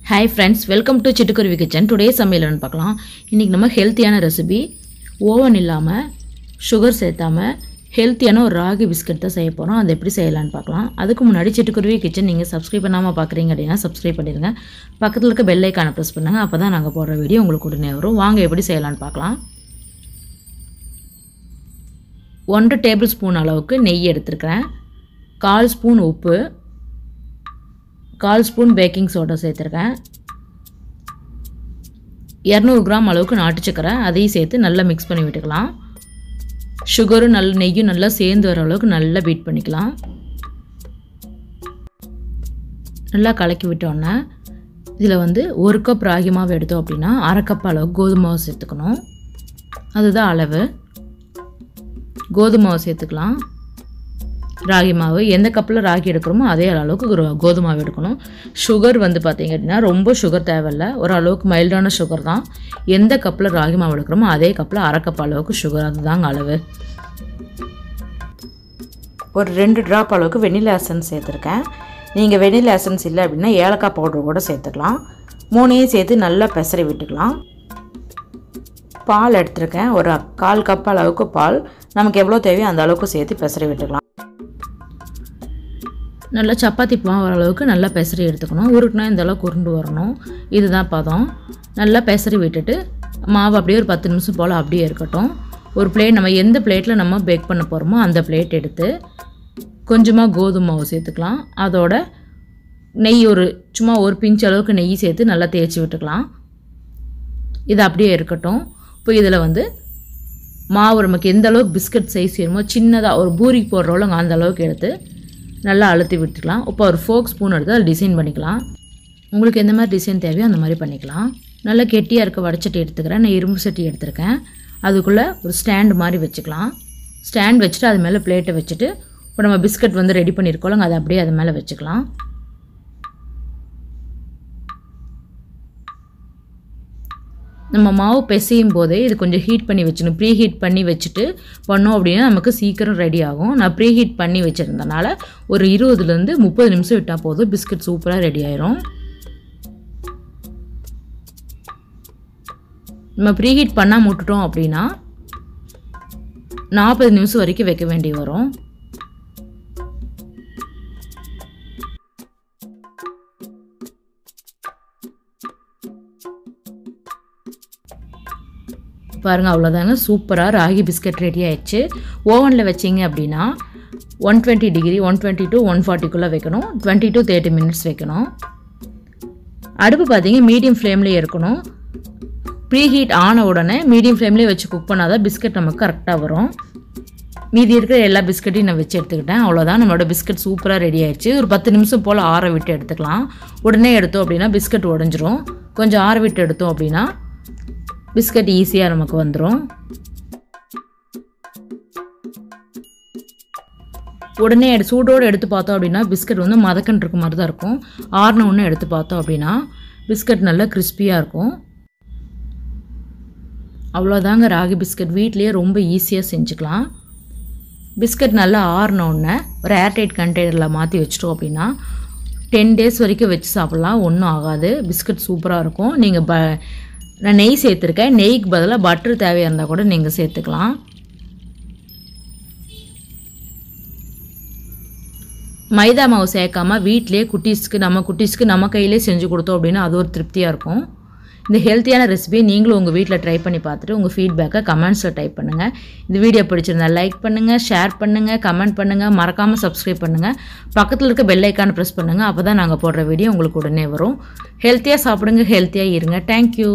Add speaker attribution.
Speaker 1: Hi friends, welcome to Chittukuruvi Kitchen. Today சமையல்னு பார்க்கலாம். இன்னைக்கு நம்ம ஹெல்த்தியான ரெசிபி ஓவன் இல்லாம சுகர் சேர்த்தாம ஹெல்த்தியான ஒரு ராகி பிஸ்கட் தான் செய்ய போறோம். அது எப்படி செய்யலாம்னு பார்க்கலாம். அதுக்கு முன்னாடி Chittukuruvi Kitchen நீங்க Subscribe பண்ணாம பார்க்கறீங்க அப்படினா Subscribe பண்ணிருங்க. பக்கத்துல இருக்க பெல் ஐகானை பிரஸ் பண்ணுங்க. அப்பதான் நாங்க போடுற வீடியோ உங்களுக்கு உடனே வரும். வாங்க எப்படி செய்யலாம்னு பார்க்கலாம். 1 டேபிள்ஸ்பூன் அளவுக்கு நெய் எடுத்துக்கறேன். 1/4 ஸ்பூன் உப்பு, 1/4 ஸ்பூன் பேக்கிங் சோடா சேர்த்துருக்கேன். 200 கிராம் அளவுக்கு நாட்டு சக்கரை அதையும் சேர்த்து நல்லா மிக்ஸ் பண்ணி விட்டுக்கலாம். சுகரும் நல்ல நெய்யும் நல்லா சேர்ந்து வர அளவுக்கு நல்லா பீட் பண்ணிக்கலாம். நல்லா கலக்கி விட்டோன்னே இதில் 1 கப் ராகி மாவு எடுத்தோம் அப்படின்னா 1/2 கப் அளவுக்கு கோதுமை மாவு சேர்த்துக்கணும். அதுதான் அளவு. கோதுமை மாவு சேர்த்துக்கலாம். ராகி மாவு எந்த கப்பில் ராகி எடுக்கிறோமோ அதே அளவுக்கு கோதுமை மாவு எடுக்கணும். சுகர் பார்த்தீங்க அப்படின்னா ரொம்ப சுகர் தேவையில்லை, ஒரு அளவுக்கு மைல்டான சுகர் தான். எந்த கப்பில் ராகி மாவு எடுக்கிறோமோ அதே கப்பில் 1/2 கப் அளவுக்கு சுகர், அதுதாங்க அளவு. ஒரு 2 ட்ராப் அளவுக்கு வெனிலா எசன்ஸ் சேர்த்துருக்கேன். நீங்கள் வெனிலா எசன்ஸ் இல்லை அப்படின்னா ஏலக்காய் பவுடர் கூட சேர்த்துக்கலாம். 3ஐயும் சேர்த்து நல்லா பெசரி விட்டுக்கலாம். பால் எடுத்துருக்கேன். ஒரு 1/4 கப் அளவுக்கு பால், நமக்கு எவ்வளோ தேவையோ அந்த அளவுக்கு சேர்த்து பெசரி விட்டுக்கலாம். நல்லா சப்பாத்தி மாவு வர அளவுக்கு நல்லா பெசரி எடுத்துக்கணும். உருட்டுனா இந்த அளவுக்கு உருண்டு வரணும். இதுதான் பதம். நல்லா பெசரி விட்டுட்டு மாவு அப்படியே ஒரு 10 நிமிஷம் போல் அப்படியே இருக்கட்டும். ஒரு பிளேட், நம்ம எந்த பிளேட்டில் நம்ம பேக் பண்ண போகிறோமோ அந்த பிளேட் எடுத்து கொஞ்சமாக கோதுமை மாவு சேர்த்துக்கலாம். அதோட நெய் சும்மா ஒரு பிஞ்ச் அளவுக்கு நெய் சேர்த்து நல்லா தேய்ச்சி விட்டுக்கலாம். இது அப்படியே இருக்கட்டும். இப்போ இதில் மாவு நமக்கு எந்த அளவுக்கு பிஸ்கட் சைஸ் வேணுமோ சின்னதாக ஒரு பூரிக்கு போடுறவங்க அந்த அளவுக்கு எடுத்து நல்லா அழுத்தி விட்டுக்கலாம். இப்போ ஒரு ஃபோக் ஸ்பூன் எடுத்து அதில் டிசைன் பண்ணிக்கலாம். உங்களுக்கு எந்த மாதிரி டிசைன் தேவையோ அந்த மாதிரி பண்ணிக்கலாம். நல்லா கெட்டியாக இருக்க வடைச்சட்டி எடுத்துக்கிறேன். நான் இரும்பு சட்டி எடுத்துருக்கேன். அதுக்குள்ளே ஒரு ஸ்டாண்டு மாதிரி வச்சுக்கலாம். ஸ்டாண்ட் வச்சுட்டு அது மேலே பிளேட்டை வச்சுட்டு இப்போ நம்ம பிஸ்கட் ரெடி பண்ணியிருக்கோங்க அதை அப்படியே அது மேலே வச்சுக்கலாம். நம்ம மாவு பிசையும் போதே இது கொஞ்சம் ஹீட் பண்ணி வச்சுக்கணும். ப்ரீ ஹீட் பண்ணி வச்சுட்டு பண்ணோம் அப்படின்னா நமக்கு சீக்கிரம் ரெடி ஆகும். நான் ப்ரீ ஹீட் பண்ணி வச்சுருந்தனால ஒரு 20லேருந்து 30 நிமிஷம் விட்டால் போதும், பிஸ்கட் சூப்பராக ரெடி ஆயிரும். நம்ம ப்ரீ ஹீட் பண்ணால் விட்டுட்டோம் அப்படின்னா 40 நிமிஷம் வரைக்கும் வைக்க வேண்டி வரும். பாருங்கள், அவ்வளோதாங்க. சூப்பராக ராகி பிஸ்கட் ரெடி ஆயிடுச்சு. ஓவனில் வச்சிங்க அப்படின்னா 120 டிகிரி 120 to 140க்குள்ளே வைக்கணும். 20 to 30 மினிட்ஸ் வைக்கணும். அடுப்பு பார்த்தீங்க மீடியம் ஃப்ளேம்லேயே இருக்கணும். ப்ரீ ஹீட் ஆன உடனே மீடியம் ஃப்ளேம்லேயே வச்சு குக் பண்ணாதான் பிஸ்கட் நமக்கு கரெக்டாக வரும். மீதி இருக்கிற எல்லா பிஸ்கட்டையும் நான் வச்சு எடுத்துக்கிட்டேன். அவ்வளோதான், நம்மளோட பிஸ்கட் சூப்பராக ரெடி ஆயிடுச்சு. ஒரு 10 நிமிஷம் போல் ஆற விட்டு எடுத்துக்கலாம். உடனே எடுத்தோம் அப்படின்னா பிஸ்கட் உடஞ்சிரும். கொஞ்சம் ஆற விட்டு எடுத்தோம் அப்படின்னா பிஸ்கட் ஈஸியாக நமக்கு வந்துடும். உடனே சூடோடு எடுத்து பார்த்தோம் அப்படின்னா பிஸ்கட் மதக்கன் இருக்க மாதிரி தான் இருக்கும். ஆறின ஒன்று எடுத்து பார்த்தோம் அப்படின்னா பிஸ்கட் நல்லா கிறிஸ்பியாக இருக்கும். அவ்வளோதாங்க, ராகி பிஸ்கட் வீட்லேயே ரொம்ப ஈஸியாக செஞ்சுக்கலாம். பிஸ்கட் நல்லா ஆறினோடனே ஒரு ஏர்டைட் கண்டெய்னரில் மாற்றி வச்சிட்டோம் அப்படின்னா 10 days வரைக்கும் வச்சு சாப்பிட்லாம், ஒன்றும் ஆகாது. பிஸ்கட் சூப்பராக இருக்கும். நீங்கள் நான் நெய் சேர்த்துருக்கேன். நெய்க்கு பதிலாக பட்டர் தேவையாக இருந்தால் கூட நீங்கள் சேர்த்துக்கலாம். மைதா மாவு சேர்க்காமல் வீட்டிலே குட்டீஸ்க்கு நம்ம கையிலே செஞ்சு கொடுத்தோம் அப்படின்னா அது ஒரு திருப்தியாக இருக்கும். இந்த ஹெல்த்தியான ரெசிபியை நீங்களும் உங்கள் வீட்டில் ட்ரை பண்ணி பார்த்துட்டு உங்கள் ஃபீட்பேக்கை கமெண்ட்ஸில் டைப் பண்ணுங்கள். இந்த வீடியோ பிடிச்சிருந்தா லைக் பண்ணுங்கள், ஷேர் பண்ணுங்கள், கமெண்ட் பண்ணுங்கள், மறக்காமல் சப்ஸ்கிரைப் பண்ணுங்கள். பக்கத்தில் இருக்க பெல் ஐக்கானை ப்ரெஸ் பண்ணுங்கள். அப்போ தான் நாங்கள் போடுற வீடியோ உங்களுக்கு உடனே வரும். ஹெல்த்தியாக சாப்பிடுங்க, ஹெல்த்தியாக இருங்க. தேங்க்யூ.